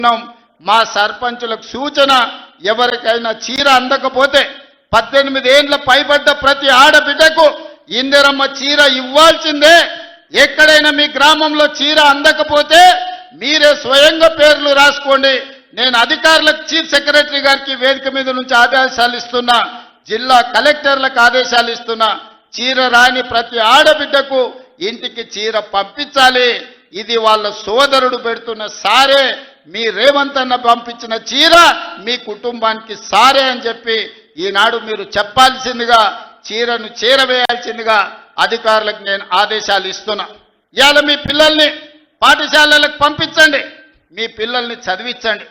మా సర్పంచులకు సూచన, ఎవరికైనా చీర అందకపోతే 18 ఏండ్ల పైబడ్డ ప్రతి ఆడబిడ్డకు ఇందిరమ్మ చీర ఇవ్వాల్సిందే. ఎక్కడైనా మీ గ్రామంలో చీర అందకపోతే మీరే స్వయంగా పేర్లు రాసుకోండి. నేను అధికారులకు, చీఫ్ సెక్రటరీ గారికి వేదిక మీద నుంచి ఆదేశాలు ఇస్తున్నా, జిల్లా కలెక్టర్లకు ఆదేశాలు ఇస్తున్నా. చీర రాని ప్రతి ఆడబిడ్డకు ఇంటికి చీర పంపించాలి. ఇది వాళ్ళ సోదరుడు పెడుతున్న సారే, మీ రేవంత్ అన్న పంపించిన చీర మీ కుటుంబానికి సారే అని చెప్పి ఈనాడు మీరు చెప్పాల్సిందిగా, చీరను చేరవేయాల్సిందిగా అధికారులకు నేను ఆదేశాలు ఇస్తున్నా. ఇవాళ మీ పిల్లల్ని పాఠశాలలకు పంపించండి, మీ పిల్లల్ని చదివించండి.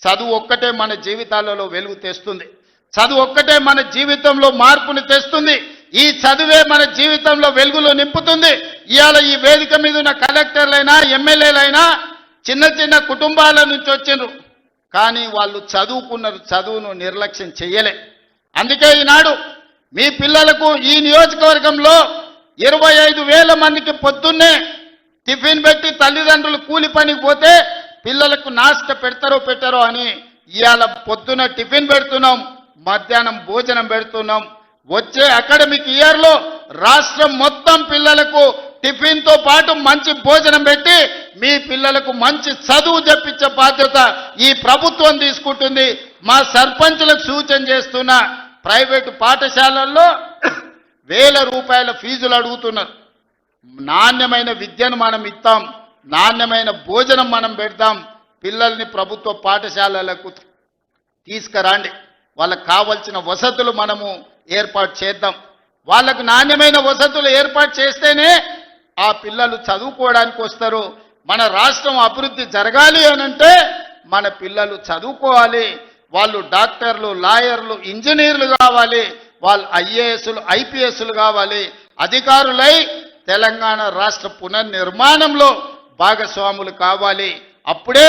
చదువు ఒక్కటే మన జీవితాలలో వెలుగు తెస్తుంది. చదువు ఒక్కటే మన జీవితంలో మార్పుని తెస్తుంది. ఈ చదువే మన జీవితంలో వెలుగులో నింపుతుంది. ఇవాళ ఈ వేదిక మీద ఉన్న కలెక్టర్లైనా, ఎమ్మెల్యేలైనా చిన్న చిన్న కుటుంబాల నుంచి వచ్చిండ్రు, కానీ వాళ్ళు చదువుకున్నారు, చదువును నిర్లక్ష్యం చేయలే. అందుకే ఈనాడు మీ పిల్లలకు ఈ నియోజకవర్గంలో 25,000 మందికి పొద్దున్నే టిఫిన్ పెట్టి తల్లిదండ్రులు కూలి పనికి పోతే పిల్లలకు నాష్ట పెట్టారో అని ఇవాళ పొద్దున టిఫిన్ పెడుతున్నాం, మధ్యాహ్నం భోజనం పెడుతున్నాం. వచ్చే అకాడమిక్ ఇయర్లో రాష్ట్రం మొత్తం పిల్లలకు టిఫిన్తో పాటు మంచి భోజనం పెట్టి మీ పిల్లలకు మంచి చదువు చెప్పించే బాధ్యత ఈ ప్రభుత్వం తీసుకుంటుంది. మా సర్పంచులకు సూచన చేస్తున్నా, ప్రైవేటు పాఠశాలల్లో 1,000 రూపాయల ఫీజులు అడుగుతున్నారు. నాణ్యమైన విద్యను మనం ఇస్తాం, నాణ్యమైన భోజనం మనం పెడతాం. పిల్లల్ని ప్రభుత్వ పాఠశాలలకు తీసుకురండి, వాళ్ళకు కావాల్సిన వసతులు మనము ఏర్పాటు చేద్దాం. వాళ్ళకు నాణ్యమైన వసతులు ఏర్పాటు చేస్తేనే ఆ పిల్లలు చదువుకోవడానికి వస్తారు. మన రాష్ట్రం అభివృద్ధి జరగాలి అనంటే మన పిల్లలు చదువుకోవాలి. వాళ్ళు డాక్టర్లు, లాయర్లు, ఇంజనీర్లు కావాలి. వాళ్ళు ఐఏఎస్లు, ఐపీఎస్లు కావాలి. అధికారులై తెలంగాణ రాష్ట్ర పునర్నిర్మాణంలో భాగస్వాములు కావాలి. అప్పుడే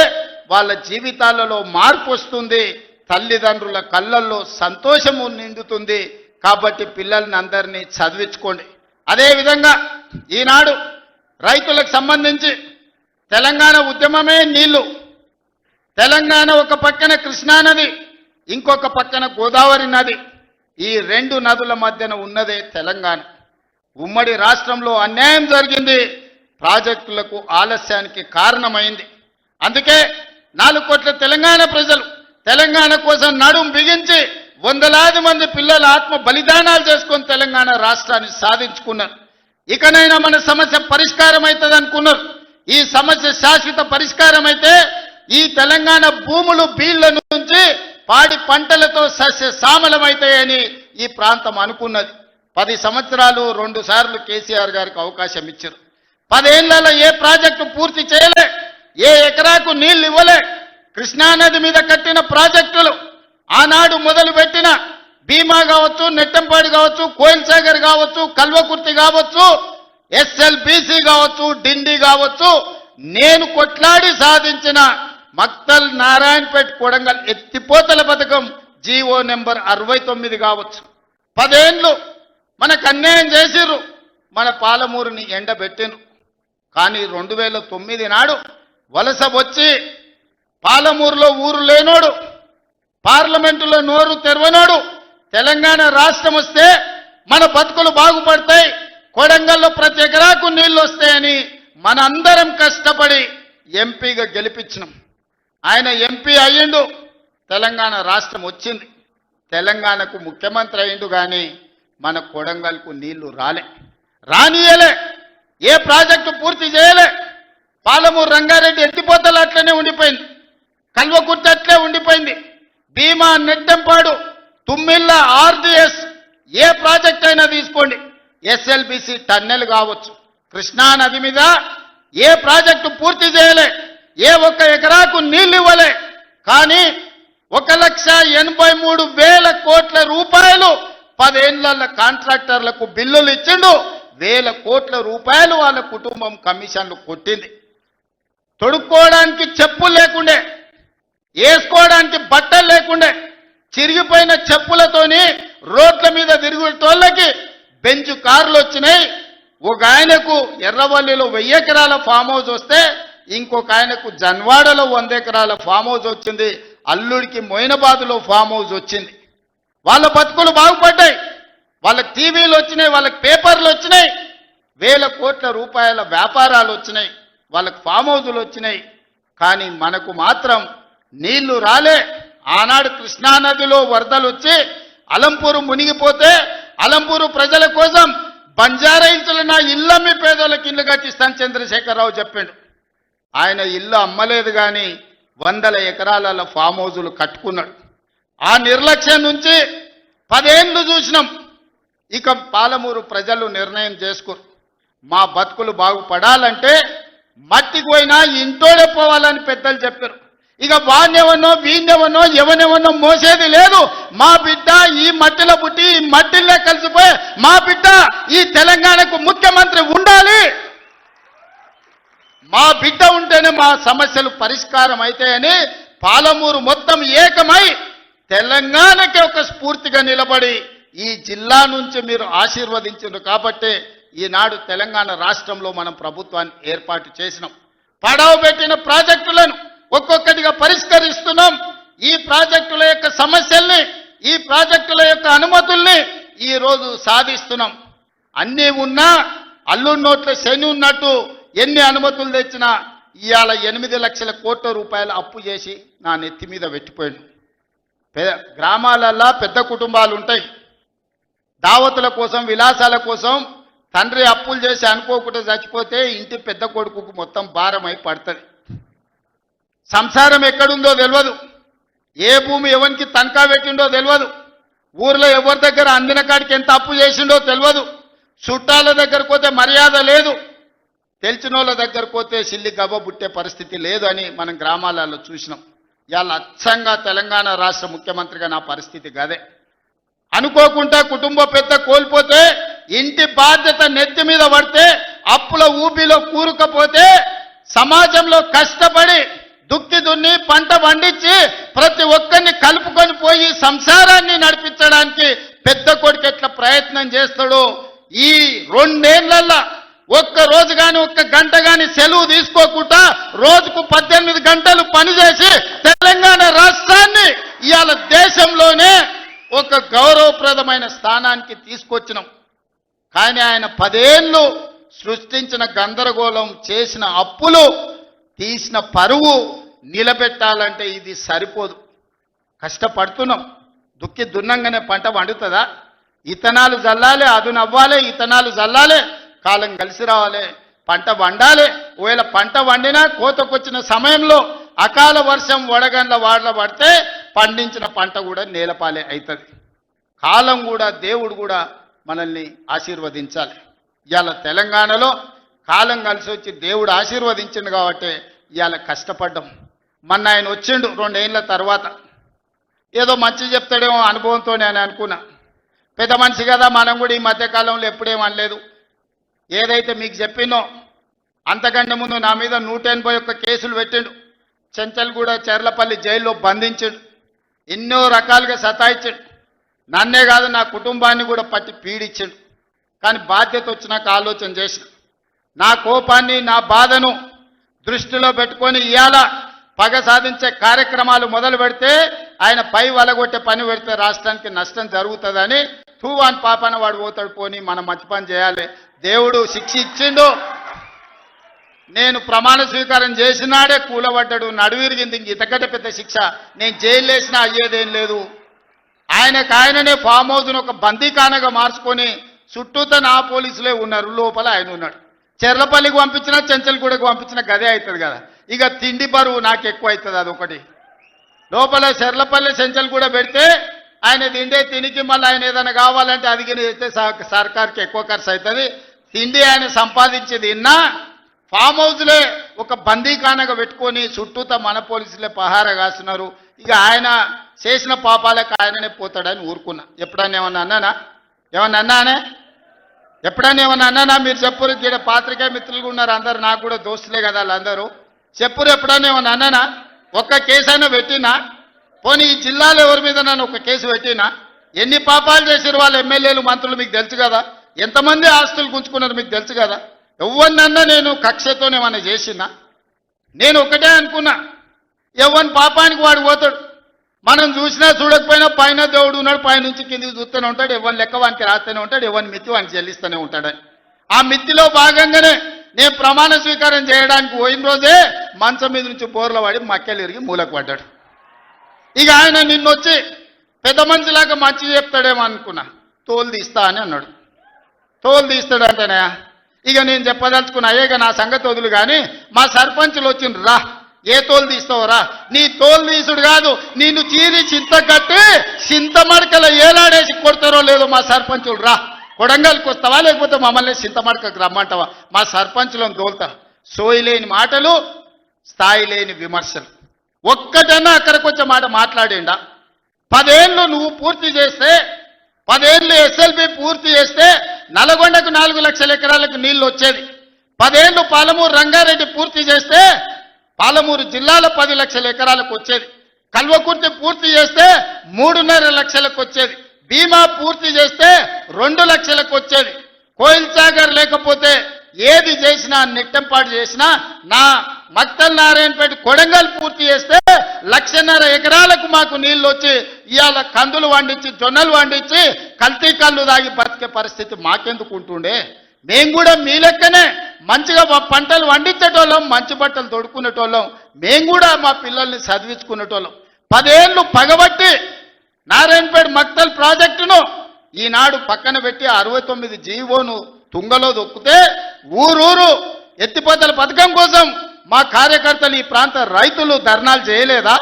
వాళ్ళ జీవితాలలో మార్పు వస్తుంది, తల్లిదండ్రుల కళ్ళల్లో సంతోషము నిండుతుంది. కాబట్టి పిల్లల్ని అందరినీ చదివించుకోండి. అదేవిధంగా ఈనాడు రైతులకు సంబంధించి తెలంగాణ ఉద్యమమే నీళ్లు. తెలంగాణ ఒక పక్కన కృష్ణానది, ఇంకొక పక్కన గోదావరి నది. ఈ 2 నదుల మధ్యన ఉన్నదే తెలంగాణ. ఉమ్మడి రాష్ట్రంలో అన్యాయం జరిగింది, ప్రాజెక్టులకు ఆలస్యానికి కారణమైంది. అందుకే 4 కోట్ల తెలంగాణ ప్రజలు తెలంగాణ కోసం నడుం బిగించి వందలాది మంది పిల్లలు ఆత్మ బలిదానాలు చేసుకొని తెలంగాణ రాష్ట్రాన్ని సాధించుకున్నారు. ఇకనైనా మన సమస్య పరిష్కారం అవుతుంది అనుకున్నారు. ఈ సమస్య శాశ్వత పరిష్కారం అయితే ఈ తెలంగాణ భూములు బీళ్ల నుంచి పాడి పంటలతో సస్య సామలమవుతాయని ఈ ప్రాంతం అనుకున్నది. 10 సంవత్సరాలు 2 సార్లు కేసీఆర్ గారికి అవకాశం ఇచ్చారు. 10 ఏళ్లలో ఏ ప్రాజెక్టు పూర్తి చేయలే, ఏ ఎకరాకు నీళ్లు ఇవ్వలే. కృష్ణానది మీద కట్టిన ప్రాజెక్టులు ఆనాడు మొదలుపెట్టిన భీమా కావచ్చు, నెట్టంపాడు కావచ్చు, కోయిల్ సాగర్ కావచ్చు, కల్వకుర్తి కావచ్చు, ఎస్ఎల్బీసీ కావచ్చు, డిండి కావచ్చు, నేను కొట్లాడి సాధించిన మక్తల్, నారాయణపేట్, కొడంగల్ ఎత్తిపోతల పథకం జీవో నెంబర్ 69 కావచ్చు. 10 ఏళ్ళు మనకు అన్యాయం చేసిర్రు, మన పాలమూరుని ఎండబెట్టిండ్రు. కానీ 2009 నాడు వలస వచ్చి పాలమూరులో ఊరు లేనోడు, పార్లమెంటులో నోరు తెరవనోడు తెలంగాణ రాష్ట్రం వస్తే మన బతుకులు బాగుపడతాయి, కొడంగల్లో ప్రతి ఎకరాకు నీళ్లు వస్తాయని మనందరం కష్టపడి ఎంపీగా గెలిపించినాం. ఆయన ఎంపీ అయ్యిండు, తెలంగాణ రాష్ట్రం వచ్చింది, తెలంగాణకు ముఖ్యమంత్రి అయ్యిండు. కానీ మన కొడంగల్కు నీళ్లు రానియలే, ఏ ప్రాజెక్టు పూర్తి చేయలే. పాలమూరు రంగారెడ్డి ఎత్తిపోతలు అట్లనే ఉండిపోయింది, కల్వకుర్తి అట్లే ఉండిపోయింది. భీమా, నెట్టంపాడు, తుమ్మిళ్ళ, ఆర్డిఎస్ ఏ ప్రాజెక్ట్ అయినా తీసుకోండి, ఎస్ఎల్బిసి టన్నెల్ కావచ్చు, కృష్ణా నది మీద ఏ ప్రాజెక్టు పూర్తి చేయలే, ఏ ఒక్క ఎకరాకు నీళ్ళు ఇవ్వలే. కానీ 1,83,000 కోట్ల రూపాయలు 10 ఏళ్ల కాంట్రాక్టర్లకు బిల్లులు ఇచ్చిండు. 1,000 కోట్ల రూపాయలు వాళ్ళ కుటుంబం కమిషన్లు కొట్టింది. తొడుక్కోవడానికి చెప్పులు లేకుండే, వేసుకోవడానికి బట్టలు లేకుండే, చిరిగిపోయిన చెప్పులతోని రోడ్ల మీద తిరుగుతోళ్ళకి బెంచ్ కార్లు వచ్చినాయి. ఒక ఆయనకు ఎర్రవల్లిలో 1000 ఎకరాల ఫామ్ హౌస్ వస్తే ఇంకొక ఆయనకు జన్వాడలో 100 ఎకరాల ఫామ్ హౌస్ వచ్చింది, అల్లుడికి మొయినాబాద్లో ఫామ్ హౌస్ వచ్చింది. వాళ్ళ బతుకులు బాగుపడ్డాయి, వాళ్ళకి టీవీలు వచ్చినాయి, వాళ్ళకి పేపర్లు వచ్చినాయి, వేల కోట్ల రూపాయల వ్యాపారాలు వచ్చినాయి, వాళ్ళకి ఫామ్ హౌజులు వచ్చినాయి. కానీ మనకు మాత్రం నీళ్లు రాలే. ఆనాడు కృష్ణానదిలో వరదలు వచ్చి అలంపూరు మునిగిపోతే అలంపూరు ప్రజల కోసం బంజారాయిల్స్లో నా ఇల్లమ్మి పేదోళ్ళకి ఇల్లు కట్టిస్తాను చంద్రశేఖరరావు చెప్పిండు. ఆయన ఇల్లు అమ్మలేదు కానీ 100 ఎకరాల ఫామ్ హౌజులు కట్టుకున్నాడు. ఆ నిర్లక్ష్యం నుంచి 10 ఏళ్ళు చూసినాం. ఇక పాలమూరు ప్రజలు నిర్ణయం చేసుకోరు. మా బతుకులు బాగుపడాలంటే మట్టికి పోయినా ఇంటోడే పోవాలని పెద్దలు చెప్పారు. ఇక వాణ్యవనో వీణ్యవనో ఎవనెవనో మోసేది లేదు. మా బిడ్డ ఈ మట్టిలో పుట్టి ఈ మట్టిలో కలిసిపోయి మా బిడ్డ ఈ తెలంగాణకు ముఖ్యమంత్రి ఉండాలి. మా బిడ్డ ఉంటేనే మా సమస్యలు పరిష్కారం అవుతాయని పాలమూరు మొత్తం ఏకమై తెలంగాణకి ఒక స్ఫూర్తిగా నిలబడి ఈ జిల్లా నుంచి మీరు ఆశీర్వదించారు కాబట్టి ఈనాడు తెలంగాణ రాష్ట్రంలో మనం ప్రభుత్వాన్ని ఏర్పాటు చేసినాం. పడవ పెట్టిన ప్రాజెక్టులను ఒక్కొక్కటిగా పరిష్కరిస్తున్నాం. ఈ ప్రాజెక్టుల యొక్క సమస్యల్ని, ఈ ప్రాజెక్టుల యొక్క అనుమతుల్ని ఈరోజు సాధిస్తున్నాం. అన్నీ ఉన్నా అల్లుడి నోట్ల శని ఉన్నట్టు ఎన్ని అనుమతులు తెచ్చినా ఇవాళ 8 లక్షల కోట్ల రూపాయలు అప్పు చేసి నా నెత్తి మీద పెట్టిపోయాడు. గ్రామాలల్లో పెద్ద కుటుంబాలు ఉంటాయి. దావతుల కోసం విలాసాల కోసం తండ్రి అప్పులు చేసి అనుకోకుండా చచ్చిపోతే ఇంటి పెద్ద కొడుకుకు మొత్తం భారమై పడుతుంది. సంసారం ఎక్కడుందో తెలియదు, ఏ భూమి ఎవరికి తనఖా పెట్టిండో తెలియదు, ఊర్లో ఎవరి దగ్గర అందిన కాడికి ఎంత అప్పు చేసిండో తెలియదు, చుట్టాల దగ్గరకు పోతే మర్యాద లేదు, తెలిసిన వాళ్ళ దగ్గరకు పోతే సిల్లి గబ్బ పుట్టే పరిస్థితి లేదు అని మనం గ్రామాలలో చూసినాం. ఇవాళ అచ్చంగా తెలంగాణ రాష్ట్ర ముఖ్యమంత్రిగా నా పరిస్థితి గదే. అనుకోకుండా కుటుంబ పెద్ద కోల్పోతే ఇంటి బాధ్యత నెత్తి మీద పడితే అప్పుల ఊబిలో కూరుకపోతే సమాజంలో కష్టపడి దుక్కి దున్ని పంట పండించి ప్రతి ఒక్కరిని కలుపుకొని పోయి సంసారాన్ని నడిపించడానికి పెద్ద కొడుకు ఎట్లా ప్రయత్నం చేస్తాడో ఈ 2 ఏళ్లలో ఒక్క రోజు కానీ ఒక్క గంట కానీ సెలవు తీసుకోకుండా రోజుకు 18 గంటలు పనిచేసి తెలంగాణ రాష్ట్రాన్ని ఇవాళ దేశంలోనే ఒక గౌరవప్రదమైన స్థానానికి తీసుకొచ్చినాం. కానీ ఆయన 10 ఏళ్ళు సృష్టించిన గందరగోళం, చేసిన అప్పులు, తీసిన పరువు నిలబెట్టాలంటే ఇది సరిపోదు. కష్టపడుతున్నాం. దుక్కి దున్నంగానే పంట వండుతుందా? ఇతనాలు జల్లాలి, అదును అవ్వాలి, ఇతనాలు జల్లాలి, కాలం కలిసి రావాలి, పంట వండాలి. ఒకవేళ పంట వండినా కోతకొచ్చిన సమయంలో అకాల వర్షం వడగండ్ల వాడల పడితే పండించిన పంట కూడా నేలపాలే అవుతుంది. కాలం కూడా దేవుడు కూడా మనల్ని ఆశీర్వదించాలి. ఇవాళ తెలంగాణలో కాలం కలిసి వచ్చి దేవుడు ఆశీర్వదించిండు కాబట్టి ఇవాళ కష్టపడ్డాం. మొన్న ఆయన వచ్చిండు 2 ఏళ్ల తర్వాత. ఏదో మంచి చెప్తాడేమో అనుభవంతో నేను అనుకున్నా. పెద్ద మనిషి కదా, మనం కూడా ఈ మధ్యకాలంలో ఎప్పుడేం అనలేదు. ఏదైతే మీకు చెప్పినో అంతకంటే ముందు నా మీద 181 కేసులు పెట్టిండు. చెంచల్గూడ చెర్లపల్లి జైల్లో బంధించాడు. ఎన్నో రకాలుగా సతాయించాడు. నన్నే కాదు నా కుటుంబాన్ని కూడా పట్టి పీడించాడు. కానీ బాధ్యత వచ్చినాక ఆలోచన చేసిన నా కోపాన్ని, నా బాధను దృష్టిలో పెట్టుకొని ఇవాళ పగ సాధించే కార్యక్రమాలు మొదలు పెడితే ఆయన పై వలగొట్టే పని పెడితే రాష్ట్రానికి నష్టం జరుగుతుందని తూవాన్ పాపన వాడు పోతాడు, పోని మనం మంచి పని చేయాలి. దేవుడు శిక్ష ఇచ్చిండు. నేను ప్రమాణ స్వీకారం చేసినాడే కూలబడ్డాడు, నడువిరిగింది. ఇంక ఇంతకంటే పెద్ద శిక్ష నేను జైలు వేసినా అయ్యేదేం లేదు. ఆయననే ఫామ్ హౌస్ను ఒక బందీఖానగా మార్చుకొని చుట్టూతో నా పోలీసులే ఉన్నారు, లోపల ఆయన ఉన్నాడు. చెర్లపల్లికి పంపించినా చెంచల్గూడకు పంపించినా గదే అవుతుంది కదా. ఇక తిండి బరువు నాకు ఎక్కువ అవుతుంది. అదొకటి. లోపల చెర్లపల్లి చెంచల్గూడ పెడితే ఆయన తిండే తినికి మళ్ళీ ఆయన ఏదైనా కావాలంటే అది అయితే సర్కార్కి ఎక్కువ ఖర్చు అవుతుంది. తిండి ఆయన సంపాదించేది ఇన్నా ఫామ్ హౌస్లే ఒక బందీఖానగా పెట్టుకొని చుట్టూతో మన పోలీసులే పహారా కాస్తున్నారు. ఇక ఆయన చేసిన పాపాలకు ఆయననే పోతాడని ఊరుకున్నా. ఎప్పుడన్నా ఏమన్నా అన్నానా? ఏమన్నా అన్నానే? ఎప్పుడన్నా ఏమన్నా అన్నానా? మీరు చెప్పురు. ఇక్కడ పాత్రికా మిత్రులు ఉన్నారు అందరు, నాకు కూడా దోస్తులే కదా వాళ్ళందరూ. చెప్పురు ఎప్పుడన్నా ఏమన్నా అన్నానా? ఒక్క కేసు అయినా పెట్టినా? పోనీ ఈ జిల్లాలో ఎవరి మీద నన్ను ఒక కేసు పెట్టినా? ఎన్ని పాపాలు చేశారు వాళ్ళ ఎమ్మెల్యేలు, మంత్రులు మీకు తెలుసు కదా. ఎంతమంది ఆస్తులు గుంజుకున్నారు మీకు తెలుసు కదా. ఎవరినన్నా నేను కక్షతోనేమన్నా చేసినా? నేను ఒకటే అనుకున్నా, ఎవరి పాపానికి వాడు పోతాడు. మనం చూసినా చూడకపోయినా పైన దేవుడు ఉన్నాడు, పైనుంచి కిందికి చూస్తూనే ఉంటాడు, ఎవరి లెక్క వానికి రాస్తూనే ఉంటాడు, ఎవరి మిత్తి వానికి చెల్లిస్తూనే ఉంటాడని. ఆ మిత్తిలో భాగంగానే నేను ప్రమాణ స్వీకారం చేయడానికి పోయిన రోజే మంచం మీద నుంచి బోర్ల పడి మక్కెలు ఇరిగి మూలకు పడ్డాడు. ఇక ఆయన నిన్నొచ్చి పెద్ద మనిషిలాగా మంచి చెప్తాడేమో అనుకున్నా, తోలు తీస్తా అని అన్నాడు. తోలు తీస్తాడంటేనే ఇక నేను చెప్పదలుచుకున్నా, అయ్యేగా నా సంగతి వదులు కానీ మా సర్పంచులు వచ్చిండ్రు, రా ఏ తోలు తీస్తావురా, నీ తోలు తీసుడు కాదు, నిన్ను చీరి చింత కట్టి చింతమడకల ఏలాడేసి కొడతారో లేదో మా సర్పంచులు, రా కొడంగల్కి వస్తావా లేకపోతే మమ్మల్ని చింతమడకకు రమ్మంటావా, మా సర్పంచులను తోలుతా. సోయి లేని మాటలు, స్థాయి లేని విమర్శలు. ఒక్కటన్నా అక్కడికి వచ్చే మాట మాట్లాడిండా? 10 ఏళ్ళు నువ్వు పూర్తి చేస్తే, 10 ఏళ్ళు ఎస్ఎల్బి పూర్తి చేస్తే నల్గొండకు 4 లక్షల ఎకరాలకు నీళ్లు వచ్చేది. 10 ఏళ్ళు పాలమూరు రంగారెడ్డి పూర్తి చేస్తే పాలమూరు జిల్లాలో 10 లక్షల ఎకరాలకు వచ్చేది. కల్వకుర్తి పూర్తి చేస్తే 3.5 లక్షలకు వచ్చేది. భీమా పూర్తి చేస్తే 2 లక్షలకు వచ్చేది. కోయిల్ సాగర్ లేకపోతే ఏది చేసినా, నెట్టంపాటు చేసినా, నా మక్తల్ నారాయణపేట కొడంగల్ పూర్తి చేస్తే 1.5 ఎకరాలకు మాకు నీళ్లు వచ్చి ఇవాళ కందులు వండించి, జొన్నలు వండించి, కల్తీ కళ్ళు దాగి బతికే పరిస్థితి మాకెందుకు ఉంటుండే? మేము కూడా మీ లెక్కనే మంచిగా పంటలు వండించేటోళ్ళం, మంచి బట్టలు తొడుక్కునేటోళ్ళం, మేము కూడా మా పిల్లల్ని చదివించుకునేటోళ్ళం. 10 ఏళ్ళు పగబట్టి నారాయణపేట మక్తల్ ప్రాజెక్టును ఈనాడు పక్కన పెట్టి 69 జీవోను తుంగలో దొక్కితే ఊరూరు ఎత్తిపోతల పథకం కోసం మా కార్యకర్తలు, ఈ ప్రాంత రైతులు ధర్నాలు చేయలేదా?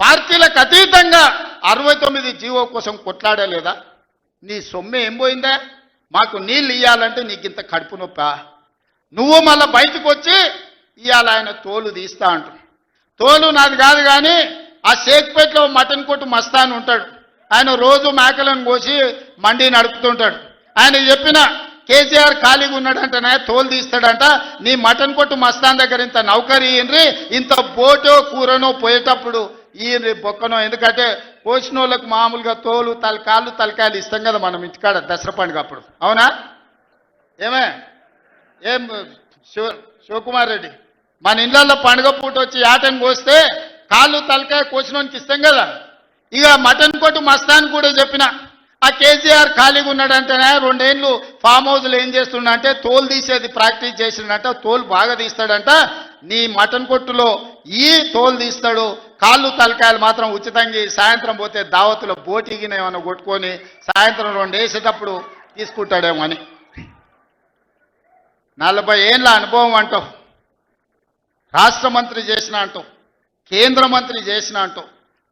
పార్టీలకు అతీతంగా 69 జీవో కోసం కొట్లాడలేదా? నీ సొమ్మె ఏం పోయిందా? మాకు నీళ్ళు ఇవ్వాలంటే నీకు ఇంత కడుపు నొప్పా? నువ్వు మళ్ళీ బయటకు వచ్చి ఇవాళ ఆయన తోలు తీస్తా అంటు. తోలు నాది కాదు కానీ ఆ షేక్పేటలో మటన్ కొట్టు మస్తాన్ ఉంటాడు, ఆయన రోజు మేకలను కోసి మండి నడుపుతుంటాడు. ఆయన చెప్పిన కేసీఆర్ ఖాళీగా ఉన్నాడంటనే తోలు తీస్తాడంట, నీ మటన్ కొట్టు మస్తాన్ దగ్గర ఇంత నౌకరీ ఇయ్యండ్రి, ఇంత బోటో కూరనో పోయేటప్పుడు ఈయన బొక్కనో, ఎందుకంటే కోసిన వాళ్ళకు మామూలుగా తోలు తలకాయలు ఇస్తాం కదా మనం ఇంటికాడ దసరా పండుగ అప్పుడు, అవునా? ఏం శివకుమార్ రెడ్డి, మన ఇళ్ళల్లో పండుగ పూట వచ్చి ఆటను కోస్తే కాళ్ళు తలకాయ కోసినోనికి ఇస్తాం కదా. ఇక మటన్ కొట్టు మస్తాన్ కూడా చెప్పిన, ఆ కేసీఆర్ ఖాళీగా ఉన్నాడంటేనే 2 ఏళ్ళు ఫామ్ హౌస్లో ఏం చేస్తుండంటే తోలు తీసేది ప్రాక్టీస్ చేసిండంట, తోలు బాగా తీస్తాడంట. నీ మటన్ కొట్టులో ఈ తోలు తీస్తాడు, కాళ్ళు తలకాయలు మాత్రం ఉచితంగా సాయంత్రం పోతే దావతులో బోటిగిన ఏమైనా కొట్టుకొని సాయంత్రం 2 వేసేటప్పుడు తీసుకుంటాడేమో అని. 40 ఏళ్ళ అనుభవం అంటావు, రాష్ట్ర మంత్రి చేసిన అంటావు, కేంద్ర మంత్రి చేసిన అంటావు,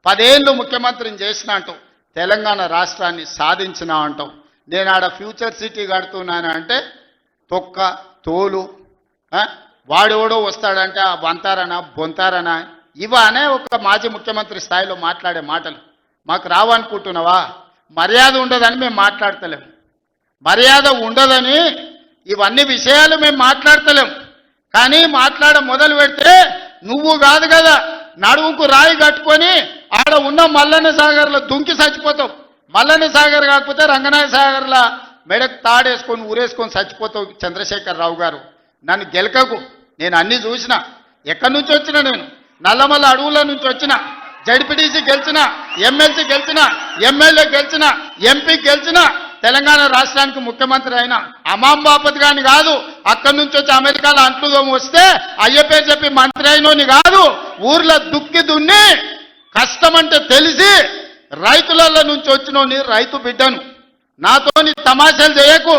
10 ఏళ్ళు ముఖ్యమంత్రిని చేసిన అంటావు, తెలంగాణ రాష్ట్రాన్ని సాధించిన అంటావు. నేను ఆడ ఫ్యూచర్ సిటీ కడుతున్నాను అంటే తొక్క తోలు, వాడెవడో వస్తాడంటే ఆ వంతారనా బొంతారనా ఇవనే ఒక మాజీ ముఖ్యమంత్రి స్థాయిలో మాట్లాడే మాటలు మాకు రావనుకుంటున్నావా? మర్యాద ఉండదని మేము మాట్లాడతలేం, మర్యాద ఉండదని ఇవన్నీ విషయాలు మేము మాట్లాడతలేం. కానీ మాట్లాడ మొదలు పెడితే నువ్వు కాదు కదా నడువుకు రాయి కట్టుకొని ఆడ ఉన్న మల్లన్న సాగర్లో దుంకి చచ్చిపోతావు. మల్లన్న సాగర్ కాకపోతే రంగనాయ సాగర్లో మెడకు తాడేసుకొని ఊరేసుకొని చచ్చిపోతావు. చంద్రశేఖరరావు గారు, నన్ను గెలకకు, నేను అన్నీ చూసిన. ఎక్కడి నుంచి వచ్చిన? నేను నల్లమల్ల అడవుల నుంచి వచ్చిన. జడ్పీటీసీ గెలిచిన, ఎమ్మెల్సీ గెలిచిన, ఎమ్మెల్యే గెలిచిన, ఎంపీ గెలిచిన, తెలంగాణ రాష్ట్రానికి ముఖ్యమంత్రి అయినా అమాం బాపత్ గాని కాదు. అక్కడి నుంచి వచ్చి అమెరికాలో అంట్లు వస్తే అయ్యపేరు చెప్పి మంత్రి అయినోని కాదు. ఊర్లో దుక్కి దున్ని కష్టమంటే తెలిసి రైతులలో నుంచి వచ్చినోని రైతు బిడ్డను. నాతోని తమాషాలు చేయకు.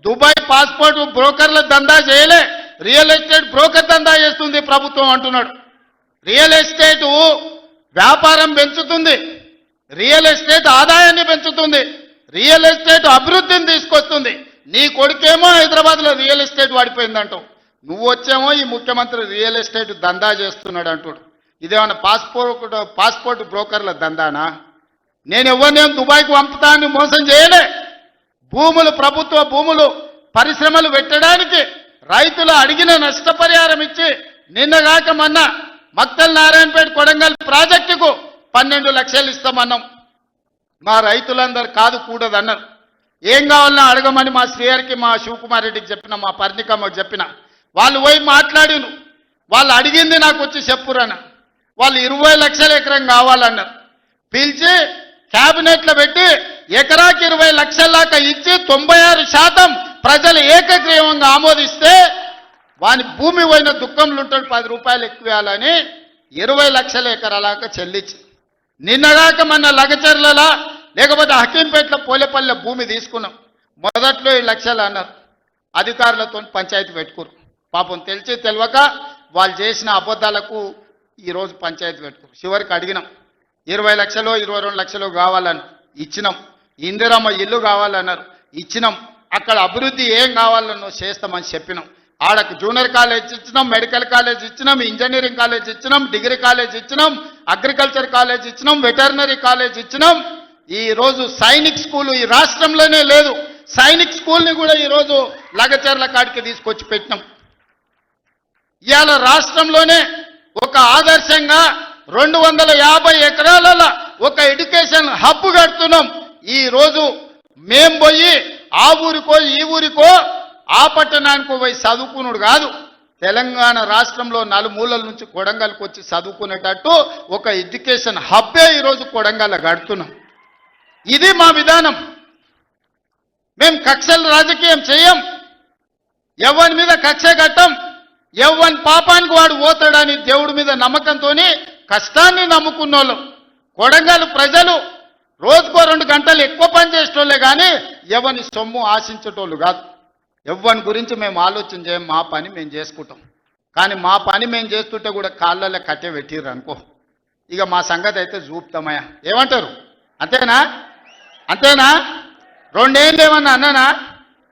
దుబాయ్ పాస్పోర్ట్ బ్రోకర్ల దందా చేయలే, రియల్ ఎస్టేట్ బ్రోకర్ దందా చేస్తుంది ప్రభుత్వం అంటున్నాడు. రియల్ ఎస్టేట్ వ్యాపారం పెంచుతుంది, రియల్ ఎస్టేట్ ఆదాయాన్ని పెంచుతుంది, రియల్ ఎస్టేట్ అభివృద్ధిని తీసుకొస్తుంది. నీ కొడుకేమో హైదరాబాద్లో రియల్ ఎస్టేట్ వాడిపోయిందంటావు, నువ్వు వచ్చేమో ఈ ముఖ్యమంత్రి రియల్ ఎస్టేట్ దందా చేస్తున్నాడు అంటాడు. ఇదేమన్నా పాస్పోర్ట్ బ్రోకర్ల దందానా? నేను ఎవరినేం దుబాయ్కు పంపుతా అని మోసం చేయలే. భూములు, ప్రభుత్వ భూములు పరిశ్రమలు పెట్టడానికి రైతులు అడిగిన నష్టపరిహారం ఇచ్చి నిన్నగాక మొన్న మక్తల్ నారాయణపేట కొడంగల్ ప్రాజెక్టుకు 12 లక్షలు ఇస్తామన్నాం. మా రైతులందరూ కాదు కూడదన్నారు. ఏం కావాలన్నా అడగమని మా శ్రీహరికి, మా శివకుమార్ రెడ్డికి చెప్పిన, మా పర్ణికమ్మకు చెప్పిన. వాళ్ళు పోయి మాట్లాడిను. వాళ్ళు అడిగింది నాకు వచ్చి చెప్పురన్న. వాళ్ళు 20 లక్షల ఎకరం కావాలన్నారు. పిలిచి క్యాబినెట్లో పెట్టి ఎకరాకి 20 లక్షల దాకా ఇచ్చి 96% ప్రజలు ఏకగ్రీవంగా ఆమోదిస్తే వాని భూమి పోయిన దుఃఖంలో ఉంటాడు 10 రూపాయలు ఎక్కువ ఇవ్వాలని 20 లక్షల ఎకరాలకు చెల్లించి నిన్నగాక మన లగచర్లలా లేకపోతే హకీంపేటలో పోలేపల్లె భూమి తీసుకున్నాం. మొదట్లో 7 లక్షలు అన్నారు. అధికారులతో పంచాయతీ పెట్టుకోరు. పాపం తెలిసి తెలియక వాళ్ళు చేసిన అబద్ధాలకు ఈరోజు పంచాయతీ పెట్టుకోరు. చివరికి అడిగినాం 20 లక్షలు 22 లక్షలు కావాలని ఇచ్చినాం. ఇందిరమ్మ ఇల్లు కావాలన్నారు ఇచ్చినాం. అక్కడ అభివృద్ధి ఏం కావాలన్నో చేస్తామని చెప్పినాం. ఆడకు జూనియర్ కాలేజ్ ఇచ్చినాం, మెడికల్ కాలేజ్ ఇచ్చినాం, ఇంజనీరింగ్ కాలేజ్ ఇచ్చినాం, డిగ్రీ కాలేజ్ ఇచ్చినాం, అగ్రికల్చర్ కాలేజ్ ఇచ్చినాం, వెటర్నరీ కాలేజ్ ఇచ్చినాం. ఈరోజు సైనిక్ స్కూలు ఈ రాష్ట్రంలోనే లేదు. సైనిక్ స్కూల్ని కూడా ఈరోజు లగచర్ల కాడికి తీసుకొచ్చి పెట్టినాం. ఇవాళ రాష్ట్రంలోనే ఒక ఆదర్శంగా 250 ఎకరాలలో ఒక ఎడ్యుకేషన్ హబ్ కడుతున్నాం. ఈరోజు మేం పోయి ఆ ఊరికో ఈ ఊరికో ఆ పట్టణానికో పోయి చదువుకున్నాడు కాదు, తెలంగాణ రాష్ట్రంలో నలుమూలల నుంచి కొడంగల్కి వచ్చి చదువుకునేటట్టు ఒక ఎడ్యుకేషన్ హబ్బే ఈరోజు కొడంగల్ కడుతున్నాం. ఇది మా విధానం. మేము కక్షల రాజకీయం చేయం, ఎవరి మీద కక్ష కట్టం, ఎవరి పాపానికి వాడు పోతాడని దేవుడి మీద నమ్మకంతో కష్టాన్ని నమ్ముకున్నోళ్ళం. కొడంగల్ ప్రజలు రోజుకో 2 గంటలు ఎక్కువ పని చేసేటోళ్ళే కానీ ఎవరిని సొమ్ము ఆశించేటోళ్ళు కాదు. ఎవరి గురించి మేము ఆలోచన చేయం, మా పని మేము చేసుకుంటాం. కానీ మా పని మేము చేస్తుంటే కూడా కాళ్ళల్లో కట్టే పెట్టిర్రు అనుకో, ఇక మా సంగతి అయితే చూపుతామయ్యా. ఏమంటారు? అంతేనా? అంతేనా? 2 ఏళ్ళు ఏమన్నా అన్నానా?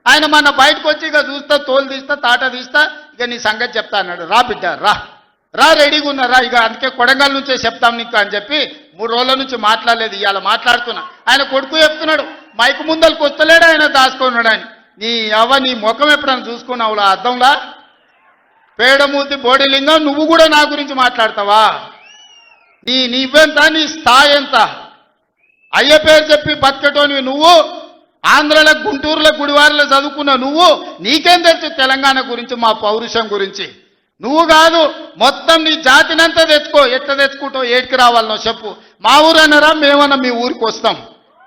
ఆయన మన బయటకు వచ్చి ఇక చూస్తా, తోలు తీస్తా, తాట తీస్తా, ఇక నీ సంగతి చెప్తా అన్నాడు. రా బిడ్డ రా రా, రెడీగా ఉన్నారా? ఇక అందుకే కొడంగల్ నుంచే చెప్తాం నీకు అని చెప్పి 3 రోజుల నుంచి మాట్లాడలేదు. ఇవాళ మాట్లాడుతున్నా. ఆయన కొడుకు చెప్తున్నాడు మైకు ముందలకు వస్తలేడు, ఆయన దాచుకున్నాడు అని. నీ ముఖం ఎప్పుడైనా చూసుకున్నావులా అద్దంలా? పేడమూతి బోడిలింగం, నువ్వు కూడా నా గురించి మాట్లాడతావా? నీవెంత, నీ స్థాయి ఎంత? అయ్య పేరు చెప్పి బతికటోనివి నువ్వు, ఆంధ్రలో గుంటూరులో గుడివారిలో చదువుకున్న నువ్వు, నీకేం తెలుసు తెలంగాణ గురించి, మా పౌరుషం గురించి? నువ్వు కాదు, మొత్తం నీ జాతినంతా తెచ్చుకో. ఎట్లా తెచ్చుకుంటావు? ఏడికి రావాలనో చెప్పు. మా ఊరు అన్నారా, మేమన్నా మీ ఊరికి వస్తాం.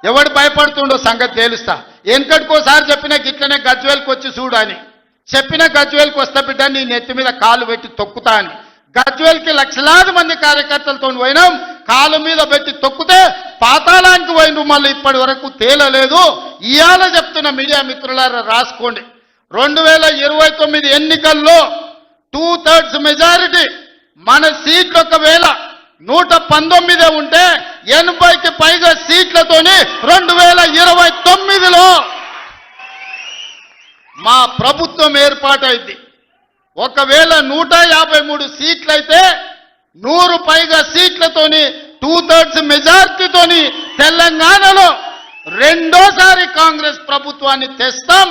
ఎవడు భయపడుతుండో సంగతి తేలుస్తా. వెనకటికోసారి చెప్పిన గిట్లనే గజ్వేల్కి వచ్చి చూడు అని చెప్పిన, గజ్వేల్కి వస్తా బిడ్డ నీ నెత్తి మీద కాలు పెట్టి తొక్కుతా అని. గజ్వేల్కి లక్షలాది మంది కార్యకర్తలతో పోయినాం, కాలు మీద పెట్టి తొక్కితే పాతాళానికి పోయిన మళ్ళీ ఇప్పటి వరకు తేలలేదు. ఇవాళ చెప్తున్న మీడియా మిత్రులారా రాసుకోండి, 2029 ఎన్నికల్లో 2/3 మెజారిటీ మన సీట్లు ఒకవేళ 119 ఉంటే 80కి పైగా సీట్లతోని 2029లో మా ప్రభుత్వం ఏర్పాటైంది. ఒకవేళ 153 సీట్లయితే 100 పైగా సీట్లతోని 2/3 మెజార్టీతోని తెలంగాణలో రెండోసారి కాంగ్రెస్ ప్రభుత్వాన్ని తెస్తాం.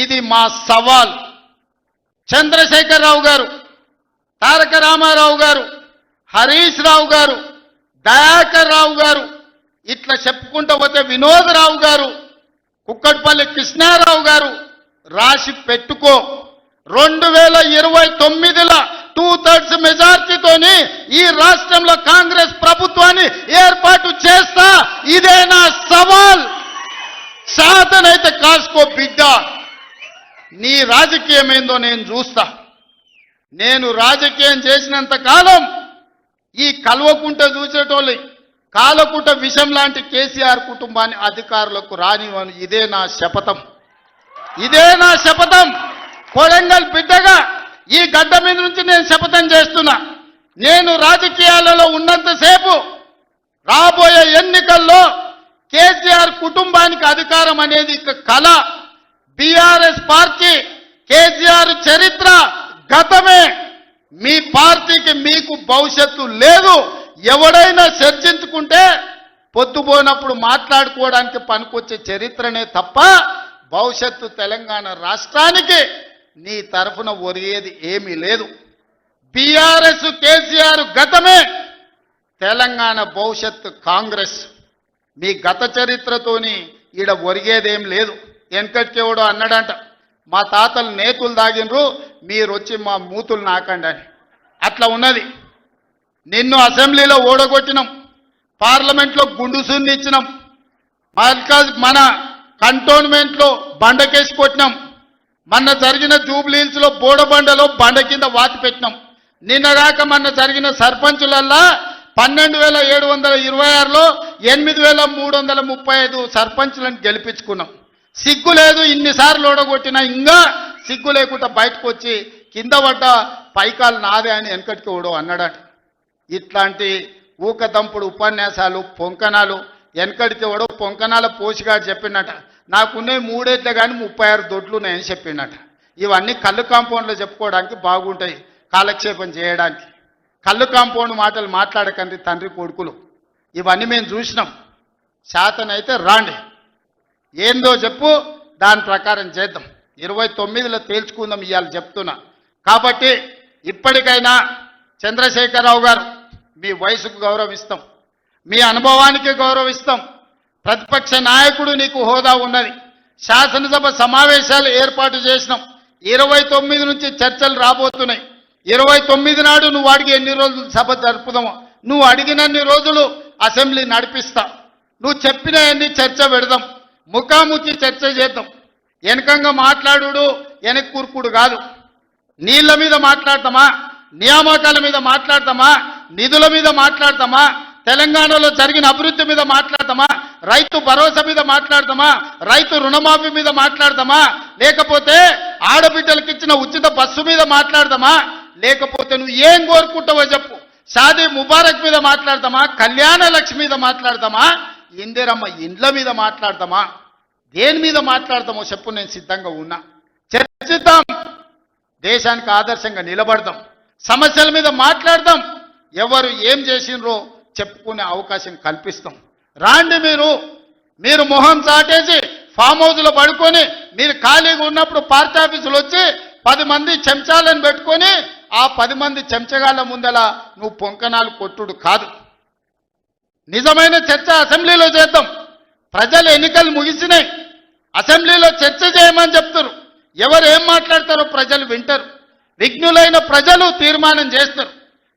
ఇది మా సవాల్. చంద్రశేఖరరావు గారు, తారక రామారావు గారు, హరీష్ రావు గారు, దయాకర్ రావు గారు, ఇట్లా చెప్పుకుంటూ పోతే వినోదరావు గారు, కుక్కట్పల్లి కృష్ణారావు గారు, రాసి పెట్టుకో. 2029లో 2/3 మెజార్టీతోని ఈ రాష్ట్రంలో కాంగ్రెస్ ప్రభుత్వాన్ని ఏర్పాటు చేస్తా. ఇదే నా సవాల్. సాధనైతే కాసుకో బిడ్డ. నీ రాజకీయం ఏందో నేను చూస్తా. నేను రాజకీయం చేసినంత కాలం ఈ కల్వకుంట చూసేటోళ్ళు కాలకుంట విషం లాంటి కేసీఆర్ కుటుంబాన్ని అధికారులకు రానివ్వను. ఇదే నా శపథం. ఇదే నా శపథం. కొడంగల్ బిడ్డగా ఈ గడ్డ మీద నుంచి నేను శపథం చేస్తున్నా. నేను రాజకీయాలలో ఉన్నంతసేపు రాబోయే ఎన్నికల్లో కేసీఆర్ కుటుంబానికి అధికారం అనేది కళ. బీఆర్ఎస్ పార్టీ, కేసీఆర్ చరిత్ర గతమే. మీ పార్టీకి మీకు భవిష్యత్తు లేదు. ఎవడైనా చర్చించుకుంటే పొద్దుపోయినప్పుడు మాట్లాడుకోవడానికి పనికొచ్చే చరిత్రనే తప్ప భవిష్యత్తు తెలంగాణ రాష్ట్రానికి నీ తరఫున ఒరిగేది ఏమీ లేదు. బీఆర్ఎస్ కేసీఆర్ గతమే, తెలంగాణ భవిష్యత్తు కాంగ్రెస్. మీ గత చరిత్రతోని ఈడ ఒరిగేదేం లేదు. వెనకటికేవడో అన్నాడంట, మా తాతలు నేతులు దాగినరు, మీరు వచ్చి మా మూతులు నాకండి అని. అట్లా ఉన్నది. నిన్ను అసెంబ్లీలో ఓడగొట్టినాం, పార్లమెంట్లో గుండు సున్ని ఇచ్చినాం, మన కంటోన్మెంట్లో బండకేసి కొట్టినాం, మొన్న జరిగిన జూబ్లీహిల్స్లో బోడబండలో బండ కింద వాతి పెట్టినాం. నిన్నగాక మొన్న జరిగిన సర్పంచులల్లా 12,726లో 8,335 సర్పంచులను గెలిపించుకున్నాం. సిగ్గు లేదు, ఇన్నిసార్లు ఓడగొట్టినా ఇంకా సిగ్గు లేకుండా బయటకు వచ్చి కింద పడ్డ పైకాలు నాదే అని వెనకటికి ఓడో అన్నాడట. ఇట్లాంటి ఊకదంపుడు ఉపన్యాసాలు పొంకనాలు వెనకడికి ఓడో పొంకనాల పోషిగాడు చెప్పినట. నాకున్నే 3 ఏళ్ళే కానీ 36 దొడ్లు ఉన్నాయని చెప్పిండట. ఇవన్నీ కళ్ళు కాంపౌండ్లో చెప్పుకోవడానికి బాగుంటాయి, కాలక్షేపం చేయడానికి. కళ్ళు కాంపౌండ్ మాటలు మాట్లాడకండి తండ్రి కొడుకులు. ఇవన్నీ మేము చూసినాం. శాతనైతే రాండి, ఏందో చెప్పు, దాని ప్రకారం చేద్దాం. 29లో తేల్చుకుందాం ఇవాళ చెప్తున్నా. కాబట్టి ఇప్పటికైనా చంద్రశేఖరరావు గారు, మీ వయసుకు గౌరవిస్తాం, మీ అనుభవానికి గౌరవిస్తాం. ప్రతిపక్ష నాయకుడు నీకు హోదా ఉన్నది. శాసనసభ సమావేశాలు ఏర్పాటు చేసినాం. 29 నుంచి చర్చలు రాబోతున్నాయి. 29 నాడు నువ్వు అడిగి ఎన్ని రోజులు సభ జరుపుదామో, నువ్వు అడిగినన్ని రోజులు అసెంబ్లీ నడిపిస్తా. నువ్వు చెప్పిన అన్ని చర్చ పెడదాం, ముఖాముఖి చర్చ చేద్దాం. వెనకంగా మాట్లాడు వెనక్కి కూర్కుడు కాదు. నీళ్ల మీద మాట్లాడతామా, నియామకాల మీద మాట్లాడతామా, నిధుల మీద మాట్లాడతామా, తెలంగాణలో జరిగిన అభివృద్ధి మీద మాట్లాడతామా, రైతు భరోసా మీద మాట్లాడతామా, రైతు రుణమాఫీ మీద మాట్లాడతామా, లేకపోతే ఆడబిడ్డలకు ఇచ్చిన ఉచిత బస్సు మీద మాట్లాడతామా, లేకపోతే నువ్వు ఏం కోరుకుంటావో చెప్పు, షాదీ ముబారక్ మీద మాట్లాడతామా, కళ్యాణ లక్ష్మి మీద మాట్లాడతామా, ఇందిరమ్మ ఇండ్ల మీద మాట్లాడతామా, దేని మీద మాట్లాడతామో చెప్పు, నేను సిద్ధంగా ఉన్నా. చర్చిద్దాం, దేశానికి ఆదర్శంగా నిలబడదాం, సమస్యల మీద మాట్లాడదాం, ఎవరు ఏం చేసినరో చెప్పుకునే అవకాశం కల్పిస్తాం. రాండి, మీరు మొహం చాటేసి ఫామ్ హౌస్లో పడుకొని మీరు ఖాళీగా ఉన్నప్పుడు పార్టీ ఆఫీసులు వచ్చి 10 మంది చెంచాలను పెట్టుకొని ఆ 10 మంది చెంచగాళ్ళ ముందల నువ్వు పొంకనాలు కొట్టుడు కాదు. నిజమైన చర్చ అసెంబ్లీలో చేద్దాం. ప్రజల ఎన్నికలు ముగిసినాయి, అసెంబ్లీలో చర్చ చేయమని చెప్తారు. ఎవరు ఏం మాట్లాడతారో ప్రజలు వింటారు. విఘ్నులైన ప్రజలు తీర్మానం చేస్తారు.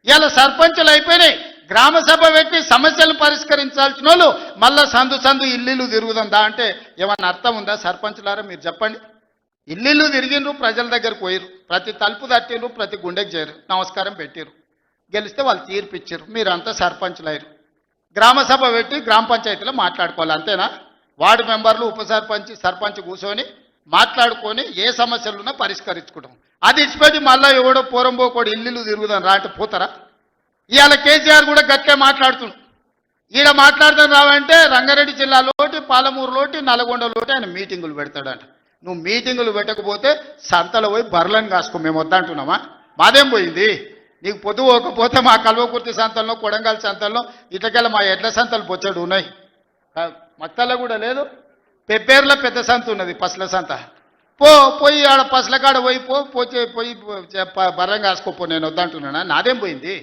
ఇవాళ సర్పంచులు అయిపోయినాయి, గ్రామ సభ పెట్టి సమస్యలు పరిష్కరించాల్సిన వాళ్ళు మళ్ళా సందు ఇల్లు తిరుగుతుందా అంటే ఏమన్నా అర్థం ఉందా? సర్పంచులారా మీరు చెప్పండి. ఇల్లు తిరిగినరు, ప్రజల దగ్గరకు పోయిరు, ప్రతి తలుపు తట్టిరు, ప్రతి గుండెకి చేరు, నమస్కారం పెట్టిరు, గెలిస్తే వాళ్ళు తీర్పు ఇచ్చారు, మీరంతా సర్పంచులు అయ్యారు. గ్రామ సభ పెట్టి గ్రామ పంచాయతీలో మాట్లాడుకోవాలి, అంతేనా? వార్డు మెంబర్లు, ఉప సర్పంచ్, సర్పంచ్ కూర్చొని మాట్లాడుకొని ఏ సమస్యలున్నా పరిష్కరించుకుంటాం. అది ఇచ్చిపెట్టి మళ్ళీ ఎవడో పోరంబోకోడు ఇల్లు తిరుగుదాం రా అంటే పోతారా? ఇవాళ కేసీఆర్ కూడా గట్టే మాట్లాడుతున్నాడు. ఈడ మాట్లాడదాం రావంటే రంగారెడ్డి జిల్లాలోటి, పాలమూరులోటి, నల్గొండలోటి ఆయన మీటింగులు పెడతాడంట. నువ్వు మీటింగులు పెట్టకపోతే సంతలో పోయి బర్లను కాసుకో, మేము వద్దంటున్నామా? మాదేం పోయింది? నీకు పొద్దు పోకపోతే మా కల్వకుర్తి సంతల్లో, కొడంగల్ సంతల్లో, ఇటకెళ్ళ మా ఎడ్ల సంతలు బొచ్చడు ఉన్నాయి. మత్తల్లో కూడా లేదు. పెబ్బేర్లో పెద్ద సంత ఉన్నది, పసల సంత. పోయి ఆడ పసల కాడ పోయి బర్రం కాసుకోపో, నేను వద్దంటున్నానా? నాదేం పోయింది?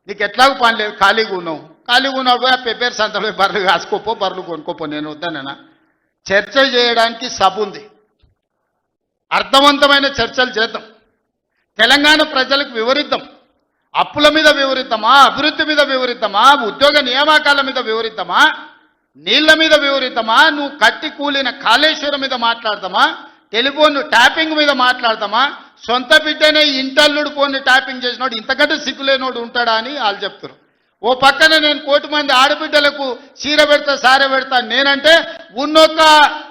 నీకు ఎట్లాగూ పని లేదు, ఖాళీగా ఉన్నావు. ఖాళీగా ఉన్నావు పోయి ఆ పెబ్బేరు సంతలో బర్రెలు కాసుకోపో, బర్రెలు కొనుక్కోపో, నేను వద్దానన్నా? చర్చ చేయడానికి సభ ఉంది, అర్థవంతమైన చర్చలు చేద్దాం, తెలంగాణ ప్రజలకు వివరిద్దాం. అప్పుల మీద వివరిద్దామా, అభివృద్ధి మీద వివరిద్దామా, ఉద్యోగ నియామకాల మీద వివరిద్దామా, నీళ్ల మీద వివరిద్దామా, నువ్వు కట్టి కూలిన కాళేశ్వరం మీద మాట్లాడతామా, టెలిఫోన్ ట్యాపింగ్ మీద మాట్లాడతామా, సొంత బిడ్డనే ఇంటల్లుడు ఫోన్ ట్యాపింగ్ చేసినోడు ఇంతకంటే సిగ్గులేనోడు ఉంటాడా అని వాళ్ళు చెప్తారు. ఓ పక్కన నేను 1 కోటి మంది ఆడబిడ్డలకు చీర పెడతా, సారె పెడతా నేనంటే ఉన్నొక్క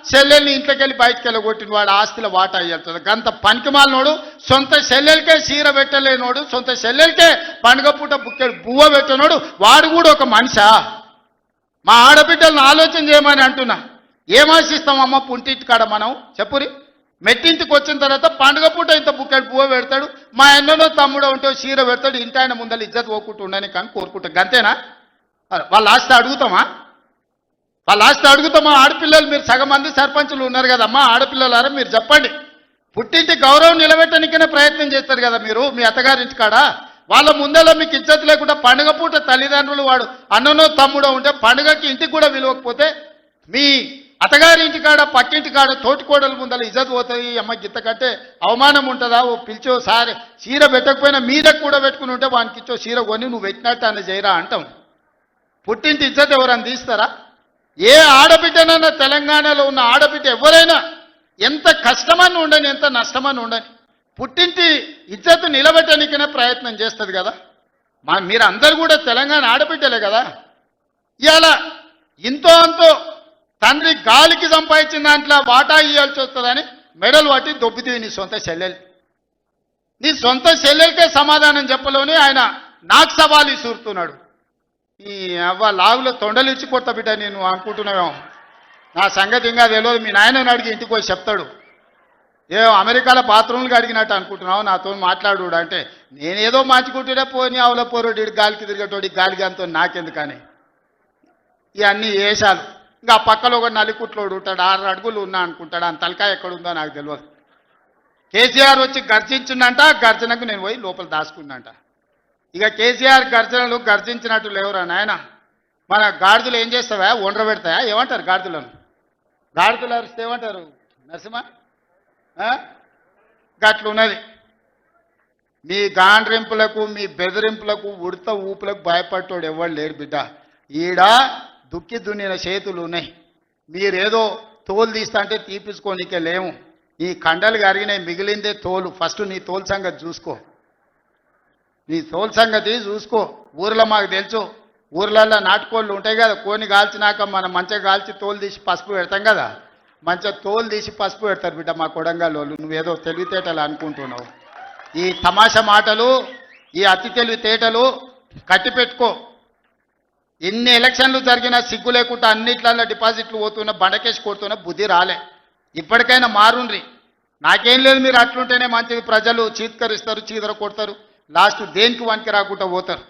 చెల్లెల్ని ఇంట్లోకెళ్ళి బయటకు వెళ్ళగొట్టిన వాడు ఆస్తిలో వాటా అయ్యేస్తుంది. గంత పనికిమాలినోడు, సొంత చెల్లెలకే చీర పెట్టలేనోడు, సొంత చెల్లెలకే పండుగ పూట బుక్కెడు బువ్వ పెట్టినోడు, వాడు కూడా ఒక మనిషా? మా ఆడబిడ్డలను ఆలోచన చేయమని అంటున్నా. ఏం ఆశిస్తామమ్మ పుంటింటి కాడ మనం? చెప్పురి. మెట్టింటికి వచ్చిన తర్వాత పండుగ పూట ఇంత బుక్కెడు పువ్వు పెడతాడు, మా ఎన్నో తమ్ముడు ఉంటే చీర పెడతాడు, ఇంటి ఆయన ముందర ఇజ్జత్ పోకుంటూ ఉండని కానీ కోరుకుంటాం. అంతేనా? వాళ్ళ ఆస్తి అడుగుతామా? ఆడపిల్లలు మీరు సగం మంది సర్పంచులు ఉన్నారు కదమ్మా, ఆడపిల్లలారా మీరు చెప్పండి. పుట్టింటి గౌరవం నిలబెట్టడానికైనా ప్రయత్నం చేస్తారు కదా మీరు మీ అత్తగారింటి కాడ. వాళ్ళ ముందర మీకు ఇజ్జత్ లేకుండా పండుగ పూట తల్లిదండ్రులు వాడు అన్ననో తమ్ముడో ఉంటే పండుగకి ఇంటికి కూడా విలువకపోతే మీ అత్తగారి ఇంటికాడ పక్కింటి కాడ తోటికోడల ముందర ఇజ్జత్ పోతుంది. అమ్మ గిత్త కంటే అవమానం ఉంటుందా? ఓ పిలిచో సారి చీర పెట్టకపోయినా మీదకు కూడా పెట్టుకుని ఉంటే వానికి ఇచ్చో చీర కొని నువ్వు పెట్టినట్టు అన్న చేయరా అంటాం. పుట్టింటి ఇజ్జత్ ఎవరని తీస్తారా? ఏ ఆడబిడ్డనన్నా తెలంగాణలో ఉన్న ఆడబిడ్డ ఎవరైనా ఎంత కష్టమని ఉండని, ఎంత నష్టమని ఉండని, పుట్టింటి ఇజ్జత్ నిలబెట్టడానికైనా ప్రయత్నం చేస్తుంది కదా. మీరు అందరు కూడా తెలంగాణ ఆడబిడ్డలే కదా. ఇవాళ ఇంతో అంతో తండ్రి గాలికి సంపాదించిన దాంట్లో వాటా ఇవ్వాల్సి వస్తుందని మెడలు పట్టి దొబ్బితీవి నీ సొంత చెల్లెలు. నీ సొంత చెల్లెలకే సమాధానం చెప్పలోనే ఆయన నాకు సవాలు ఇసురుతున్నాడు. ఈ అవ్వ లాగులో తొండలు ఇచ్చి కొత్త బిడ్డ నేను అనుకుంటున్నావేమో. నా సంగతి ఇంకా తెలియదు. మీ నాయనని అడిగి ఇంటికి పోయి చెప్తాడు. అమెరికాలో బాత్రూమ్లు అడిగినట్టు అనుకుంటున్నావు నాతో మాట్లాడు అంటే, నేనేదో మంచుకుంటున్నా పోని అవలో పోరోడు గాలికి తిరిగేటోడి గాలికి అంతో నాకెందుకని ఇవన్నీ వేషాలు. ఇంకా పక్కలో ఒక నలికుట్లోడు ఉంటాడు, 6 అడుగులు ఉన్నా అనుకుంటాడు. అంత తలకాయ ఎక్కడుందో నాకు తెలియదు. కేసీఆర్ వచ్చి గర్జించిందంట, గర్జనకు నేను పోయి లోపల దాచుకున్నంట. ఇక కేసీఆర్ గర్జనలు గర్జించినట్టు లేవురా నాయన. మన గాడిదలు ఏం చేస్తావా? ఒండ్ర పెడతాయా? ఏమంటారు గాడిదలను? గాడిదలు అరిస్తే ఏమంటారు నరసింహ? గట్లున్నది. మీ గాండ్రింపులకు మీ బెదిరింపులకు ఉడత ఊపులకు భయపడ్డాడు ఎవరు లేడు బిడ్డ. ఈడ దుక్కి దున్నిన చేతులు ఉన్నాయి. మీరేదో తోలు తీస్తా అంటే తీపించుకోనికే లేము. ఈ కండలు కరిగినాయి, మిగిలిందే తోలు. ఫస్ట్ నీ తోలు సంగతి చూసుకో. నీ తోలు సంగతి చూసుకో. ఊర్లో మాకు తెలుసు, ఊర్లల్లో నాటుకోళ్ళు ఉంటాయి కదా, కోని కాల్చినాక మనం మంచిగా కాల్చి తోలు తీసి పసుపు పెడతాం కదా, మంచిగా తోలు తీసి పసుపు పెడతారు బిడ్డ మా కొడంగల్ వాళ్ళు. నువ్వేదో తెలివితేటలు అనుకుంటున్నావు. ఈ తమాషా మాటలు, ఈ అతి తెలివితేటలు కట్టిపెట్టుకో. ఎన్ని ఎలక్షన్లు జరిగినా సిగ్గు లేకుండా అన్నిట్లలో డిపాజిట్లు పోతున్న బండకేసి కొడుతున్న బుద్ధి రాలే. ఇప్పటికైనా మారుండ్రి. నాకేం లేదు, మీరు అట్లుంటేనే మంచిది. ప్రజలు చీత్కరిస్తారు, చీదర కొడతారు, లాస్ట్ దేనికి వానికి రాకుండా పోతారు.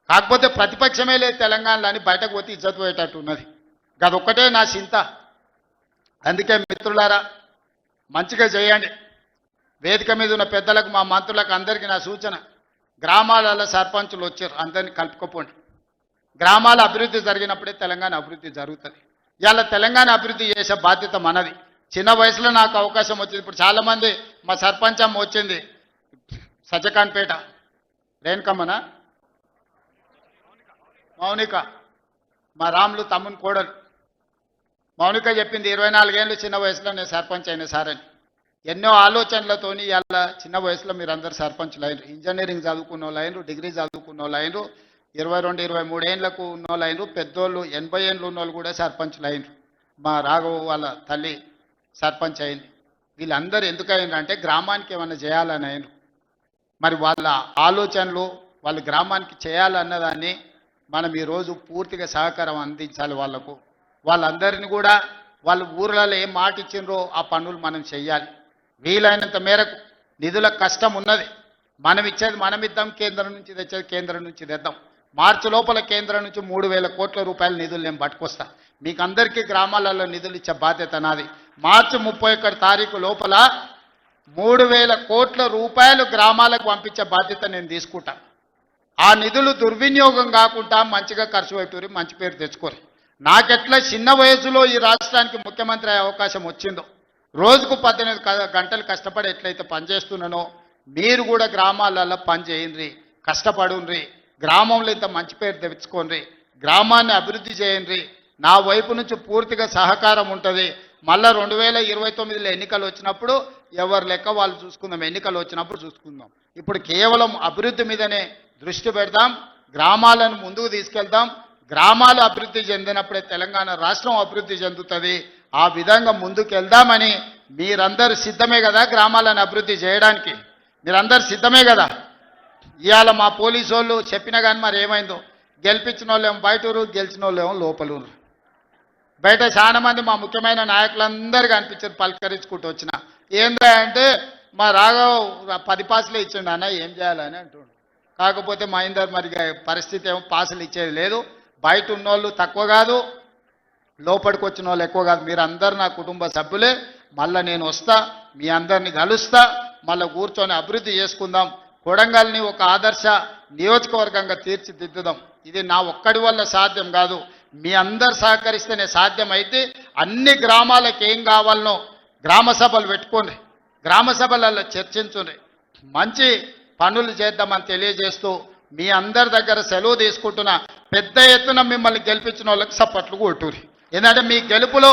కాకపోతే ప్రతిపక్షమే లేదు తెలంగాణలో అని బయటకు పోతే ఇజ్జత్ పోయేటట్టు ఉన్నది. అదొక్కటే నా చింత. అందుకే మిత్రులారా మంచిగా చేయండి. వేదిక మీద ఉన్న పెద్దలకు, మా మంత్రులకు అందరికీ నా సూచన, గ్రామాలలో సర్పంచులు వచ్చారు, అందరినీ కలుపుకోపోండి. గ్రామాల అభివృద్ధి జరిగినప్పుడే తెలంగాణ అభివృద్ధి జరుగుతుంది. ఇవాళ తెలంగాణ అభివృద్ధి చేసే బాధ్యత మనది. చిన్న వయసులో నాకు అవకాశం వచ్చింది. ఇప్పుడు చాలామంది మా సర్పంచ్ అమ్మ వచ్చింది సజ్జకాన్పేట, రేణుకమ్మనా మౌనిక, మా రాములు తమ్ముని కోడలు మౌనిక చెప్పింది 24 ఏళ్ళు చిన్న వయసులో నేను సర్పంచ్ అయిన సార్ అని. ఎన్నో ఆలోచనలతోని ఇవాళ చిన్న వయసులో మీరు అందరు సర్పంచ్లు అయినరు. ఇంజనీరింగ్ చదువుకున్న వాళ్ళు అయినరు, డిగ్రీ చదువుకున్న వాళ్ళు అయినరు, 22, 23 ఏళ్ళకు ఉన్న వాళ్ళు అయినరు, పెద్దోళ్ళు 80 ఏళ్ళు ఉన్న వాళ్ళు కూడా సర్పంచ్లు అయినరు. మా రాఘవ వాళ్ళ తల్లి సర్పంచ్ అయింది. వీళ్ళందరూ ఎందుకు అయినరు అంటే గ్రామానికి ఏమన్నా చేయాలని అయినరు. మరి వాళ్ళ ఆలోచనలు వాళ్ళు గ్రామానికి చేయాలన్నదాన్ని మనం ఈరోజు పూర్తిగా సహకారం అందించాలి వాళ్ళకు. వాళ్ళందరినీ కూడా వాళ్ళ ఊర్లలో ఏం మాట ఇచ్చిండ్రో ఆ పనులు మనం చెయ్యాలి. వీలైనంత మేరకు నిధుల కష్టం ఉన్నది. మనం ఇచ్చేది మనం ఇద్దాం, కేంద్రం నుంచి తెచ్చేది కేంద్రం నుంచి తెద్దాం. మార్చి లోపల కేంద్రం నుంచి 3,000 కోట్ల రూపాయల నిధులు నేను పట్టుకొస్తా. మీకు అందరికీ గ్రామాలలో నిధులు ఇచ్చే బాధ్యత నాది. మార్చి 31 తారీఖు లోపల 3,000 కోట్ల రూపాయలు గ్రామాలకు పంపించే బాధ్యత నేను తీసుకుంటా. ఆ నిధులు దుర్వినియోగం కాకుండా మంచిగా ఖర్చు పెట్టుకుని మంచి పేరు తెచ్చుకోరు. నాకెట్లా చిన్న వయసులో ఈ రాష్ట్రానికి ముఖ్యమంత్రి అయ్యే అవకాశం వచ్చిందో, రోజుకు 18 గంటలు కష్టపడి ఎట్లయితే పనిచేస్తున్నానో మీరు కూడా గ్రామాలలో పని చేయండి, కష్టపడుండ్రి, గ్రామంలో ఇంత మంచి పేరు తెచ్చుకోండి, గ్రామాన్ని అభివృద్ధి చేయండి. నా వైపు నుంచి పూర్తిగా సహకారం ఉంటుంది. మళ్ళీ 2029లో ఎన్నికలు వచ్చినప్పుడు ఎవరి లెక్క వాళ్ళు చూసుకుందాం, ఎన్నికలు వచ్చినప్పుడు చూసుకుందాం. ఇప్పుడు కేవలం అభివృద్ధి మీదనే దృష్టి పెడదాం, గ్రామాలను ముందుకు తీసుకెళ్దాం. గ్రామాలు అభివృద్ధి చెందినప్పుడే తెలంగాణ రాష్ట్రం అభివృద్ధి చెందుతుంది. ఆ విధంగా ముందుకు వెళ్దామని మీరందరూ సిద్ధమే కదా? గ్రామాలను అభివృద్ధి చేయడానికి మీరందరూ సిద్ధమే కదా? ఇవాళ మా పోలీసు వాళ్ళు చెప్పినా కానీ మరి ఏమైందో, గెలిపించిన వాళ్ళేమో బయటూరు, గెలిచిన వాళ్ళేమో లోపలూరు. బయట చాలా మంది మా ముఖ్యమైన నాయకులందరూ కనిపించారు, పలకరించుకుంటూ వచ్చిన. ఏంద్రా అంటే మా రాఘవ్ 10 పాసులే ఇచ్చిండు అన్న, ఏం చేయాలని అంటుండు. కాకపోతే మా ఇందరు మరి పరిస్థితి ఏమో పాసులు ఇచ్చేది లేదు. బయట ఉన్నోళ్ళు తక్కువ కాదు, లోపలికి వచ్చిన వాళ్ళు ఎక్కువ కాదు. మీరు అందరు నా కుటుంబ సభ్యులే. మళ్ళీ నేను వస్తా, మీ అందరిని కలుస్తా, మళ్ళీ కూర్చొని అభివృద్ధి చేసుకుందాం. కొడంగల్ని ఒక ఆదర్శ నియోజకవర్గంగా తీర్చిదిద్దుదాం. ఇది నా ఒక్కడి వల్ల సాధ్యం కాదు, మీ అందరు సహకరిస్తేనే సాధ్యం. అయితే అన్ని గ్రామాలకు ఏం కావాలనో గ్రామ సభలు పెట్టుకోండి, గ్రామ సభలలో చర్చించుండ్రి, మంచి పనులు చేద్దామని తెలియజేస్తూ మీ అందరి దగ్గర సెలవు తీసుకుంటున్నా. పెద్ద ఎత్తున మిమ్మల్ని గెలిపించిన వాళ్ళకి సప్పట్లు కొట్టుర్రి. ఎందుకంటే మీ గెలుపులో